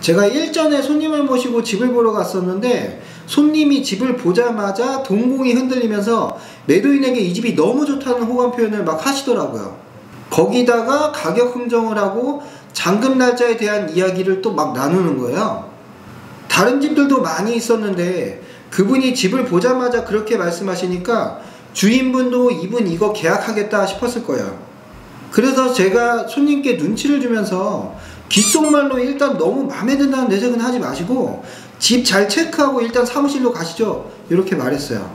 제가 일전에 손님을 모시고 집을 보러 갔었는데 손님이 집을 보자마자 동공이 흔들리면서 매도인에게 이 집이 너무 좋다는 호감 표현을 막 하시더라고요. 거기다가 가격 흥정을 하고 잔금 날짜에 대한 이야기를 또 막 나누는 거예요. 다른 집들도 많이 있었는데 그분이 집을 보자마자 그렇게 말씀하시니까 주인분도 이분 이거 계약하겠다 싶었을 거예요. 그래서 제가 손님께 눈치를 주면서 귓속말로 일단 너무 마음에 든다는 내색은 하지 마시고 집 잘 체크하고 일단 사무실로 가시죠, 이렇게 말했어요.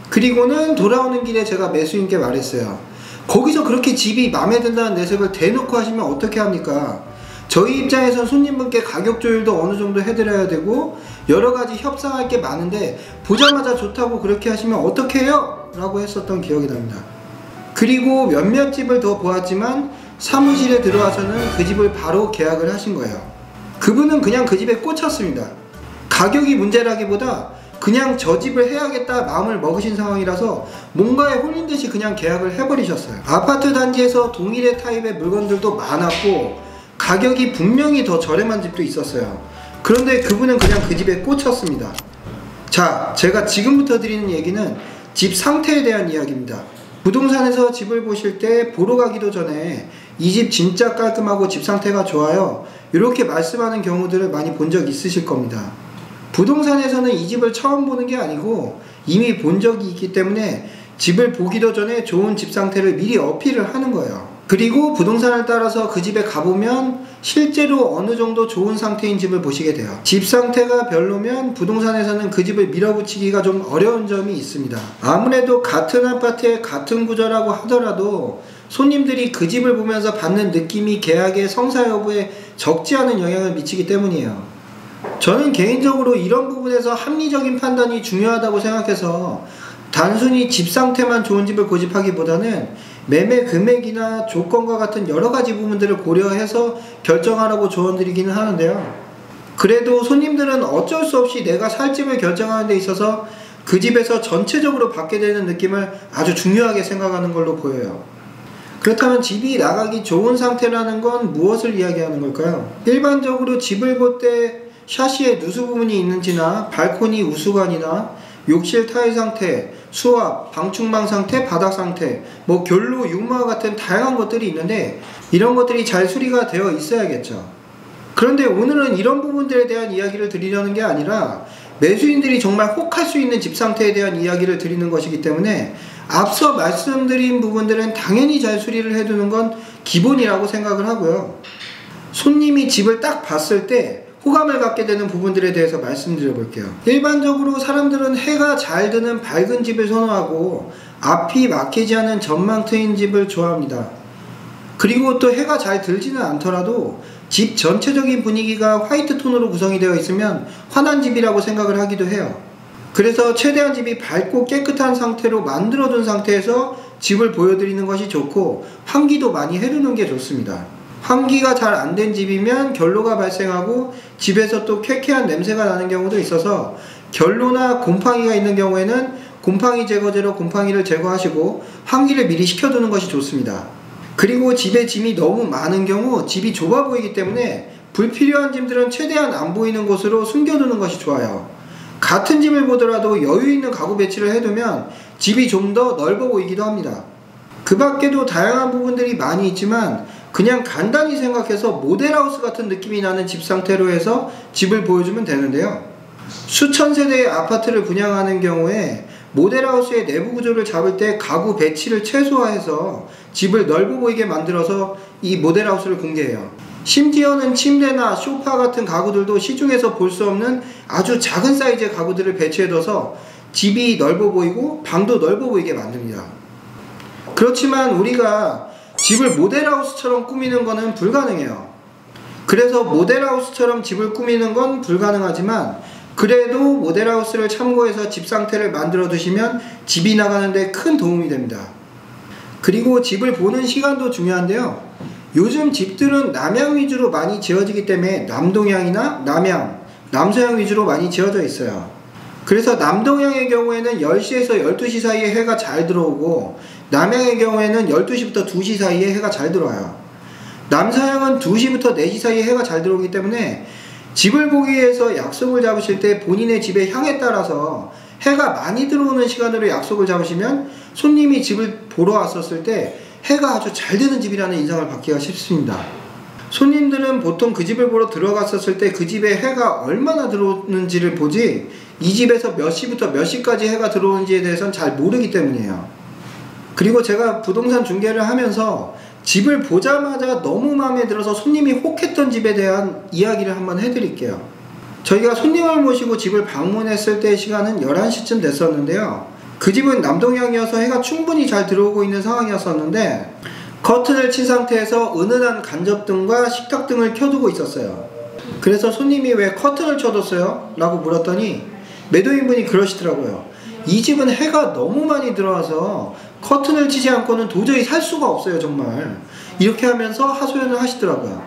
그리고는 돌아오는 길에 제가 매수인께 말했어요. 거기서 그렇게 집이 마음에 든다는 내색을 대놓고 하시면 어떻게 합니까? 저희 입장에선 손님분께 가격 조율도 어느 정도 해드려야 되고 여러가지 협상할 게 많은데 보자마자 좋다고 그렇게 하시면 어떻게 해요? 라고 했었던 기억이 납니다. 그리고 몇몇 집을 더 보았지만 사무실에 들어와서는 그 집을 바로 계약을 하신 거예요. 그분은 그냥 그 집에 꽂혔습니다. 가격이 문제라기보다 그냥 저 집을 해야겠다 마음을 먹으신 상황이라서 뭔가에 홀린 듯이 그냥 계약을 해버리셨어요. 아파트 단지에서 동일의 타입의 물건들도 많았고 가격이 분명히 더 저렴한 집도 있었어요. 그런데 그분은 그냥 그 집에 꽂혔습니다. 자, 제가 지금부터 드리는 얘기는 집 상태에 대한 이야기입니다. 부동산에서 집을 보실 때 보러 가기도 전에 이 집 진짜 깔끔하고 집 상태가 좋아요, 이렇게 말씀하는 경우들을 많이 본 적 있으실 겁니다. 부동산에서는 이 집을 처음 보는 게 아니고 이미 본 적이 있기 때문에 집을 보기도 전에 좋은 집 상태를 미리 어필을 하는 거예요. 그리고 부동산을 따라서 그 집에 가보면 실제로 어느 정도 좋은 상태인 집을 보시게 돼요. 집 상태가 별로면 부동산에서는 그 집을 밀어붙이기가 좀 어려운 점이 있습니다. 아무래도 같은 아파트의 같은 구조라고 하더라도 손님들이 그 집을 보면서 받는 느낌이 계약의 성사 여부에 적지 않은 영향을 미치기 때문이에요. 저는 개인적으로 이런 부분에서 합리적인 판단이 중요하다고 생각해서 단순히 집 상태만 좋은 집을 고집하기보다는 매매 금액이나 조건과 같은 여러가지 부분들을 고려해서 결정하라고 조언드리기는 하는데요. 그래도 손님들은 어쩔 수 없이 내가 살 집을 결정하는 데 있어서 그 집에서 전체적으로 받게 되는 느낌을 아주 중요하게 생각하는 걸로 보여요. 그렇다면 집이 나가기 좋은 상태라는 건 무엇을 이야기하는 걸까요? 일반적으로 집을 볼 때 샤시에 누수 부분이 있는지나 발코니 우수관이나 욕실 타일 상태, 수압, 방충망 상태, 바닥 상태, 결로, 유무와 같은 다양한 것들이 있는데 이런 것들이 잘 수리가 되어 있어야겠죠. 그런데 오늘은 이런 부분들에 대한 이야기를 드리려는 게 아니라 매수인들이 정말 혹할 수 있는 집 상태에 대한 이야기를 드리는 것이기 때문에 앞서 말씀드린 부분들은 당연히 잘 수리를 해두는 건 기본이라고 생각을 하고요. 손님이 집을 딱 봤을 때 호감을 갖게 되는 부분들에 대해서 말씀드려 볼게요. 일반적으로 사람들은 해가 잘 드는 밝은 집을 선호하고 앞이 막히지 않은 전망 트인 집을 좋아합니다. 그리고 또 해가 잘 들지는 않더라도 집 전체적인 분위기가 화이트 톤으로 구성이 되어 있으면 환한 집이라고 생각을 하기도 해요. 그래서 최대한 집이 밝고 깨끗한 상태로 만들어둔 상태에서 집을 보여드리는 것이 좋고 환기도 많이 해두는 게 좋습니다. 환기가 잘 안 된 집이면 결로가 발생하고 집에서 또 쾌쾌한 냄새가 나는 경우도 있어서 결로나 곰팡이가 있는 경우에는 곰팡이 제거제로 곰팡이를 제거하시고 환기를 미리 시켜두는 것이 좋습니다. 그리고 집에 짐이 너무 많은 경우 집이 좁아 보이기 때문에 불필요한 짐들은 최대한 안 보이는 곳으로 숨겨두는 것이 좋아요. 같은 집을 보더라도 여유 있는 가구 배치를 해두면 집이 좀 더 넓어 보이기도 합니다. 그 밖에도 다양한 부분들이 많이 있지만 그냥 간단히 생각해서 모델하우스 같은 느낌이 나는 집 상태로 해서 집을 보여주면 되는데요. 수천 세대의 아파트를 분양하는 경우에 모델하우스의 내부 구조를 잡을 때 가구 배치를 최소화해서 집을 넓어 보이게 만들어서 이 모델하우스를 공개해요. 심지어는 침대나 소파 같은 가구들도 시중에서 볼 수 없는 아주 작은 사이즈의 가구들을 배치해둬서 집이 넓어 보이고 방도 넓어 보이게 만듭니다. 그렇지만 우리가 집을 모델하우스처럼 꾸미는 것은 불가능해요. 그래서 모델하우스처럼 집을 꾸미는 건 불가능하지만 그래도 모델하우스를 참고해서 집 상태를 만들어 두시면 집이 나가는데 큰 도움이 됩니다. 그리고 집을 보는 시간도 중요한데요. 요즘 집들은 남향 위주로 많이 지어지기 때문에 남동향이나 남향, 남서향 위주로 많이 지어져 있어요. 그래서 남동향의 경우에는 10시에서 12시 사이에 해가 잘 들어오고 남향의 경우에는 12시부터 2시 사이에 해가 잘 들어와요. 남서향은 2시부터 4시 사이에 해가 잘 들어오기 때문에 집을 보기 위해서 약속을 잡으실 때 본인의 집의 향에 따라서 해가 많이 들어오는 시간으로 약속을 잡으시면 손님이 집을 보러 왔었을 때 해가 아주 잘 드는 집이라는 인상을 받기가 쉽습니다. 손님들은 보통 그 집을 보러 들어갔었을 때 그 집에 해가 얼마나 들어오는지를 보지 이 집에서 몇 시부터 몇 시까지 해가 들어오는지에 대해서는 잘 모르기 때문이에요. 그리고 제가 부동산 중개를 하면서 집을 보자마자 너무 마음에 들어서 손님이 혹했던 집에 대한 이야기를 한번 해드릴게요. 저희가 손님을 모시고 집을 방문했을 때 시간은 11시쯤 됐었는데요. 그 집은 남동향이어서 해가 충분히 잘 들어오고 있는 상황이었었는데 커튼을 친 상태에서 은은한 간접등과 식탁등을 켜두고 있었어요. 그래서 손님이 왜 커튼을 쳐뒀어요? 라고 물었더니 매도인분이 그러시더라고요. 이 집은 해가 너무 많이 들어와서 커튼을 치지 않고는 도저히 살 수가 없어요, 정말. 이렇게 하면서 하소연을 하시더라고요.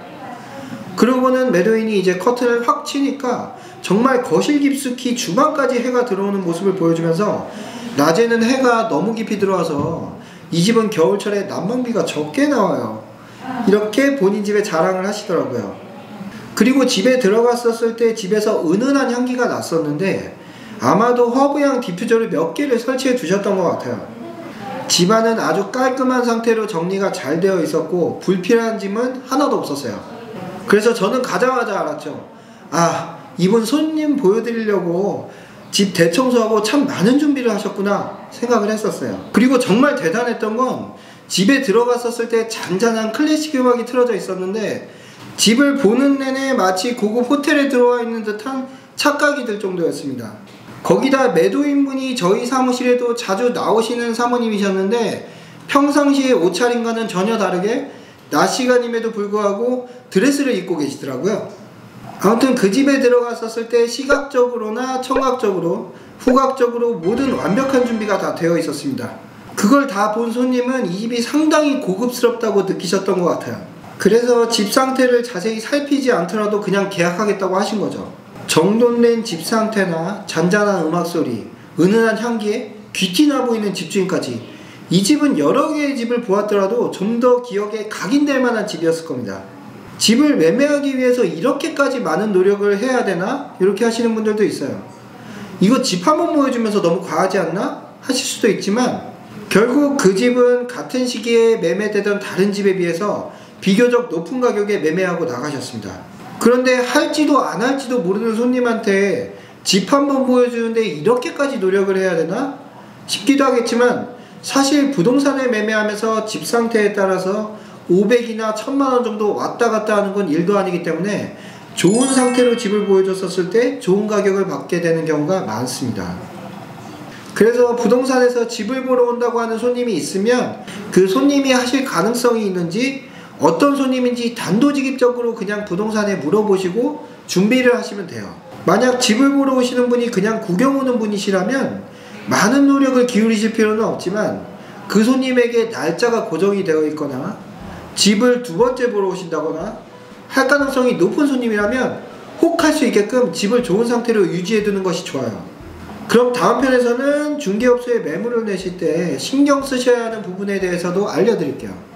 그러고는 매도인이 이제 커튼을 확 치니까 정말 거실 깊숙이 주방까지 해가 들어오는 모습을 보여주면서 낮에는 해가 너무 깊이 들어와서 이 집은 겨울철에 난방비가 적게 나와요. 이렇게 본인 집에 자랑을 하시더라고요. 그리고 집에 들어갔었을 때 집에서 은은한 향기가 났었는데 아마도 허브향 디퓨저를 몇 개를 설치해 두셨던 것 같아요. 집안은 아주 깔끔한 상태로 정리가 잘 되어 있었고 불필요한 짐은 하나도 없었어요. 그래서 저는 가자마자 알았죠. 아, 이분 손님 보여드리려고 집 대청소하고 참 많은 준비를 하셨구나 생각을 했었어요. 그리고 정말 대단했던 건 집에 들어갔었을 때 잔잔한 클래식 음악이 틀어져 있었는데 집을 보는 내내 마치 고급 호텔에 들어와 있는 듯한 착각이 들 정도였습니다. 거기다 매도인분이 저희 사무실에도 자주 나오시는 사모님이셨는데 평상시에 옷차림과는 전혀 다르게 낮 시간임에도 불구하고 드레스를 입고 계시더라고요. 아무튼 그 집에 들어갔었을 때 시각적으로나 청각적으로 후각적으로 모든 완벽한 준비가 다 되어 있었습니다. 그걸 다 본 손님은 이 집이 상당히 고급스럽다고 느끼셨던 것 같아요. 그래서 집 상태를 자세히 살피지 않더라도 그냥 계약하겠다고 하신 거죠. 정돈된 집 상태나 잔잔한 음악소리, 은은한 향기에 귀티나 보이는 집주인까지 이 집은 여러 개의 집을 보았더라도 좀 더 기억에 각인될 만한 집이었을 겁니다. 집을 매매하기 위해서 이렇게까지 많은 노력을 해야 되나? 이렇게 하시는 분들도 있어요. 이거 집 한번 보여주면서 너무 과하지 않나? 하실 수도 있지만 결국 그 집은 같은 시기에 매매되던 다른 집에 비해서 비교적 높은 가격에 매매하고 나가셨습니다. 그런데 할지도 안 할지도 모르는 손님한테 집 한번 보여주는데 이렇게까지 노력을 해야 되나? 싶기도 하겠지만 사실 부동산을 매매하면서 집 상태에 따라서 500이나 1000만원 정도 왔다 갔다 하는 건 일도 아니기 때문에 좋은 상태로 집을 보여줬었을 때 좋은 가격을 받게 되는 경우가 많습니다. 그래서 부동산에서 집을 보러 온다고 하는 손님이 있으면 그 손님이 하실 가능성이 있는지 어떤 손님인지 단도직입적으로 그냥 부동산에 물어보시고 준비를 하시면 돼요. 만약 집을 보러 오시는 분이 그냥 구경 오는 분이시라면 많은 노력을 기울이실 필요는 없지만 그 손님에게 날짜가 고정이 되어 있거나 집을 두 번째 보러 오신다거나 할 가능성이 높은 손님이라면 혹 할 수 있게끔 집을 좋은 상태로 유지해 두는 것이 좋아요. 그럼 다음 편에서는 중개업소에 매물을 내실 때 신경 쓰셔야 하는 부분에 대해서도 알려드릴게요.